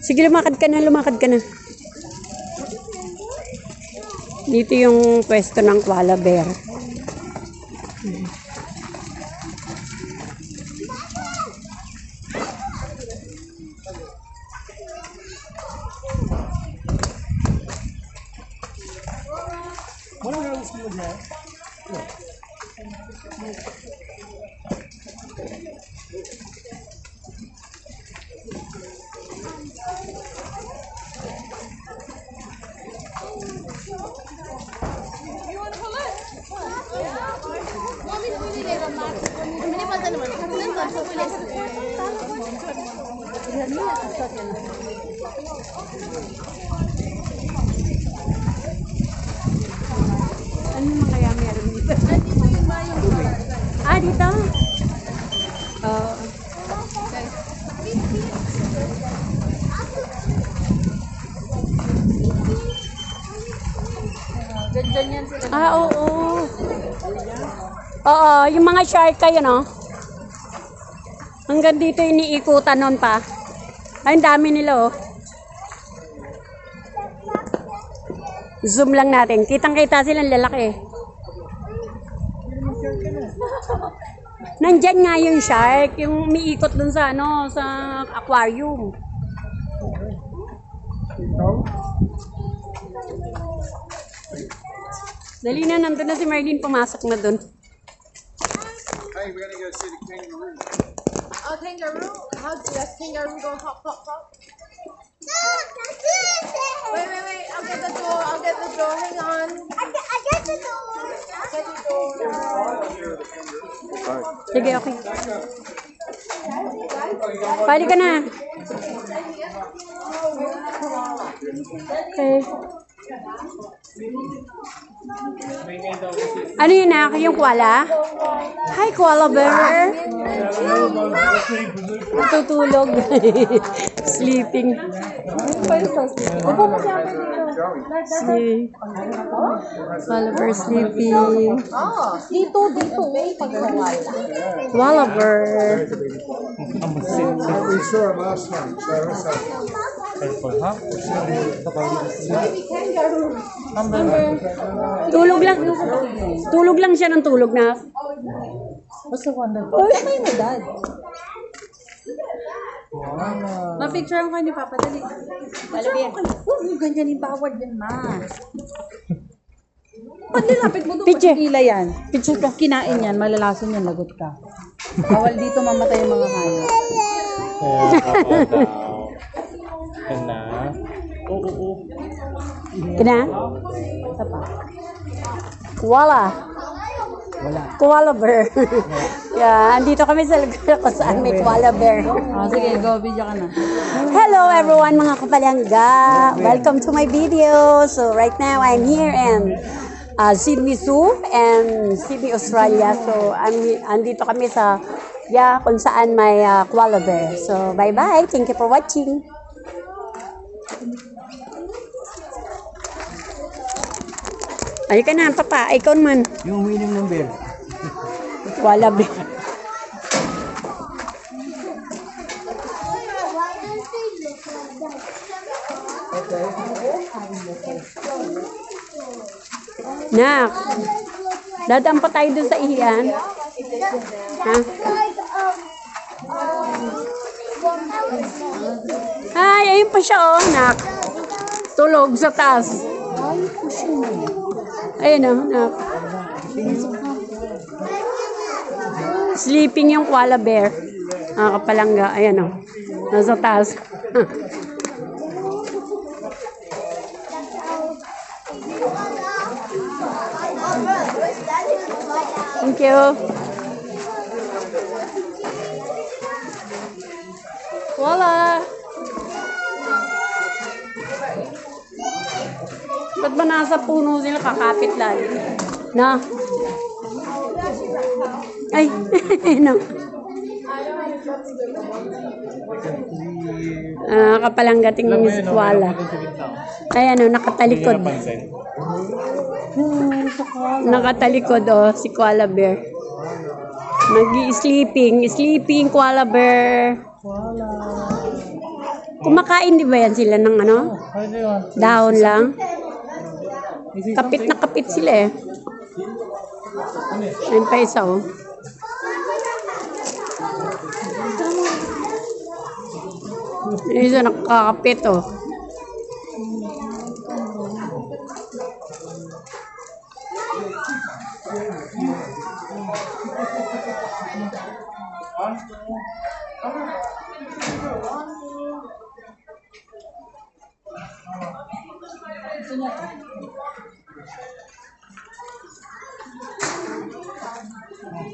Sige, lumakad ka na, lumakad ka na. Dito yung pwesto ng koala bear. Ano naman kaya meron dito? Ah, dito? Oo. Ah, oo. Oo, yung mga shark kayo, no? Hanggang dito iniikutan nun pa. Ay, ang dami nila, oh. Zoom lang natin. Kitang-kita silang lalaki. Nandyan nga yung shark, yung umiikot dun sa, ano, sa aquarium. Dali na, nandun na si Marlene, pumasok na dun. Hey, we're gonna go see the kangaroo. Oh, kangaroo? How does kangaroo go hop, hop, hop? Wait, wait, wait. I'll get the door. I'll get the door. Hang on. I get the door. Get the door. Sige, okay. Pali ka na. Okay. Ano yun na? Yung koala? Hi, koala bear. Tutulog. Sleeping. Si koala bear sleeping. Dito. Pagkawala. Koala bear. We saw it last time, so it's Tulog lang siya ng tulog na. What's the wonderful? Kamay mo, Dad. Ma-picture ko ni Papa, dali. Huwag ganyan yung bawal yan, Ma. Pag nilapit mo doon, Picture. patikila yan. Picture ka. Kinain yan, malalason yan, lagot ka. Bawal dito mamatay yung mga hayop. Kina? Isa pa. Koala. Koala bear. Yeah, andito kami sa lugar kung saan may koala bear. Oh, sige, go, video ka na. Hello everyone mga kapalangga. Welcome to my video. So right now I'm here in Sydney Zoo and Sydney, Australia. So andito kami sa kung saan may koala bear. So bye-bye. Thank you for watching. Ay ka na, papa. Ikaw naman. Yung winning ng bear. Koala bear. Nak, dadaan pa tayo dun sa iyan. Ha? Ay, ayun pa siya, oh, nak. Tulog sa taas. Ayun, oh, nak. Sleeping yung koala bear. Kapalangga. Ayan, oh. Nasa taas. Thank you. Wala. Ba't ba nasa puno sila kakapit lagi? Na? Ay, no. Kapalanggating ng koala. Ayan, oh, nakatalikod. Nakatalikod, oh, si koala bear. Nag-sleeping. Sleeping koala bear. Kumakain di ba yan sila ng ano? Dahon lang. Kapit na kapit sila eh. Ayun pa isa oh. Yung isa nakakapit oh.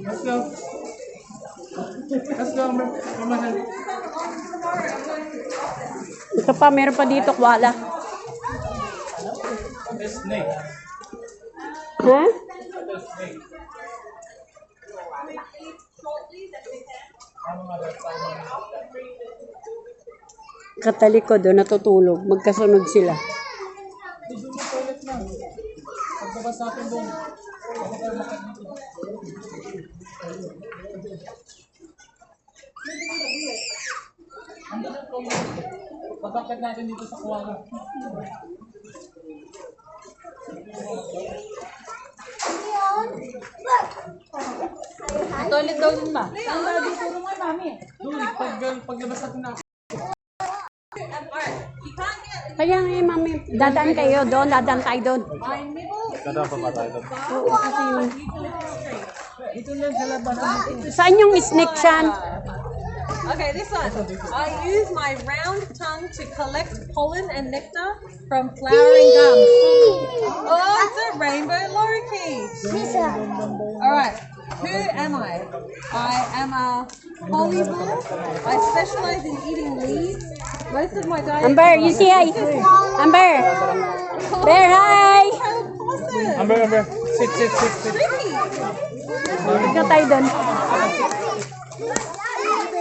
Let's go. Let's go, Amber. Come on ahead. Ito pa, meron pa dito, koala. This snake. Ha? Katalikod doon, natutulog. Magkasunod sila. Pagbabas natin doon. Pagkakit natin dito sa kuwala. Toilet daw din ba? Ang lagi puro mo, mami. Doon, paglabas natin na. Kaya nga mami, dadaan kayo doon, dadaan tayo doon. Dadaan pa ba tayo doon? Oo, kasi yun. Saan yung snake siyan? Okay, this one. I use my round tongue to collect pollen and nectar from flowering gums. Oh, it's a rainbow lorikeet. Alright, who am I? I am a polyball. I specialize in eating leaves. Most of my diet Amber, you see hi. Amber. Bear, hi. Amber, sit. Huwag na tayo doon.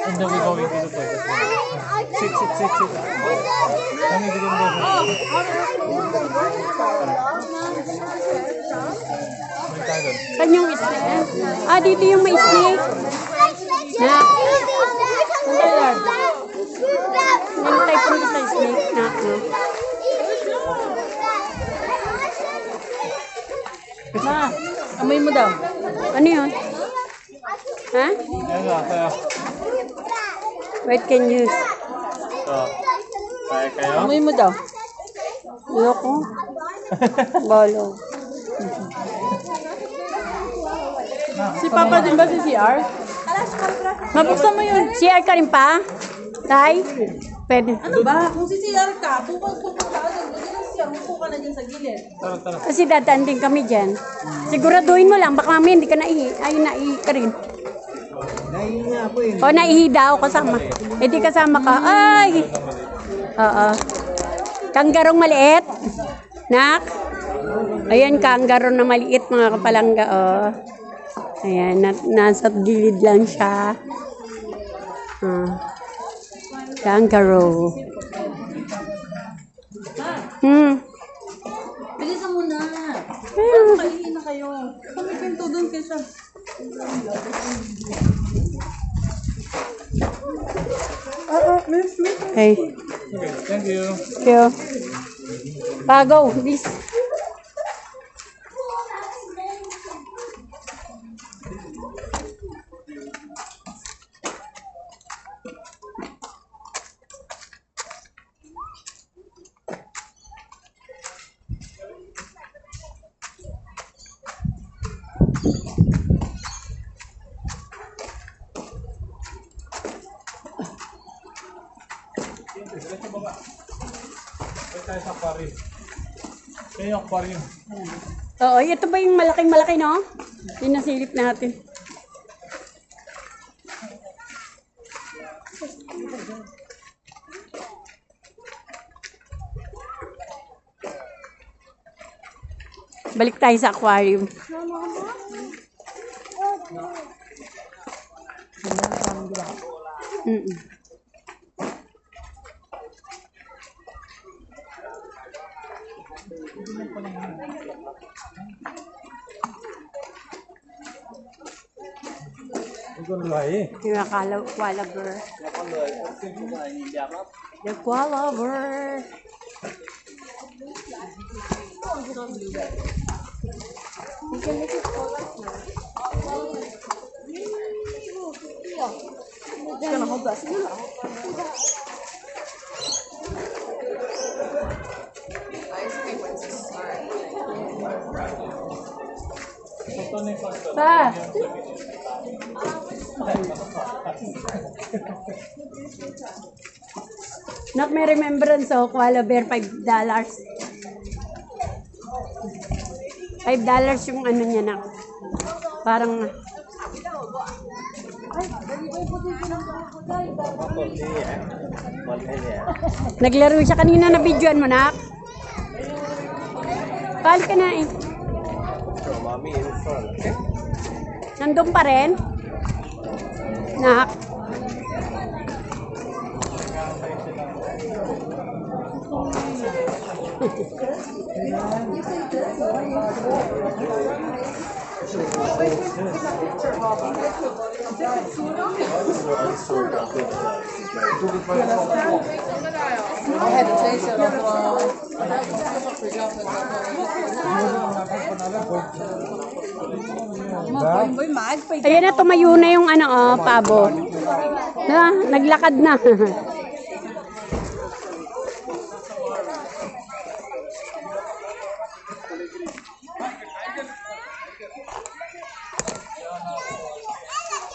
And then we go into the toilet. Sit. Kami dito mo. Saan yung snake? Ah, dito yung may snake. Na. Punta yan. Ngayon tayo punta sa snake na. Ma, amoy mo daw. Ano yun? Ha? Wait, can you? Kaya kayo? Amoy mo daw. Loko. Bolo. Si Papa din ba si CR? Mabuksan mo yun. CR ka rin pa? Tay? Pwede. Ano ba? Kung si CR ka, pupunta ka dyan. Hindi na CR, upo ka na dyan sa gilid. Tara. Kasi dadaan din kami dyan. Siguraduhin mo lang, baka mami hindi ka naihi. Ay, naihi ka rin. Naihi nga po eh. O, naihi daw kasama. Eh, di kasama ka. Ay! Oo. Kanggarong maliit. Nak? Ayan, kangaroo na maliit, mga kapalangga. Oh. Ayan, nasa gilid lang siya. Kangaroo. Bilisan mo na. Kalihin na kayo. Kami pinto doon kaysa. Hey. Thank you. Yo. Go. This. Tayo sa aquarium. Kaya yung aquarium. Oo, ito ba yung malaking-malaki, no? Pinasilip natin. Balik tayo sa aquarium. 이건 라이. Yung koala bear. The koala bear. Pa! Nak, may remembrance oh, koala bear, $5. $5 yung ano niya, nak. Parang, naglaro siya kanina na videoan mo, nak. Paal ka na eh. Nandun pa rin? Nak. Ayan na, tumayo na yung ano, oh, pabo. Na, naglakad na.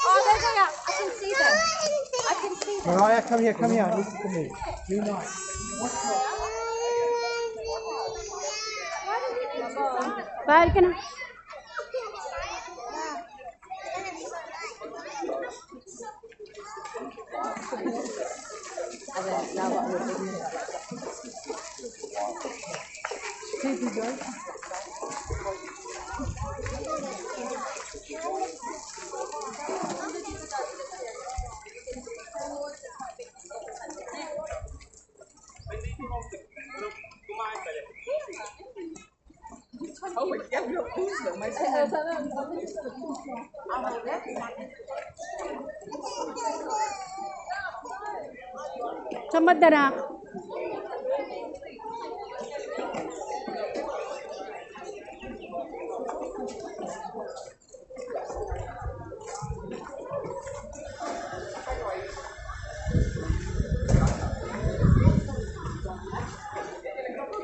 Oh, there they are. I can see them. I can see them. Mariah, come here, come here. Listen to me. You know. Bahal ka na. Saan ba darak?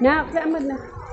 Nak, saan ba na?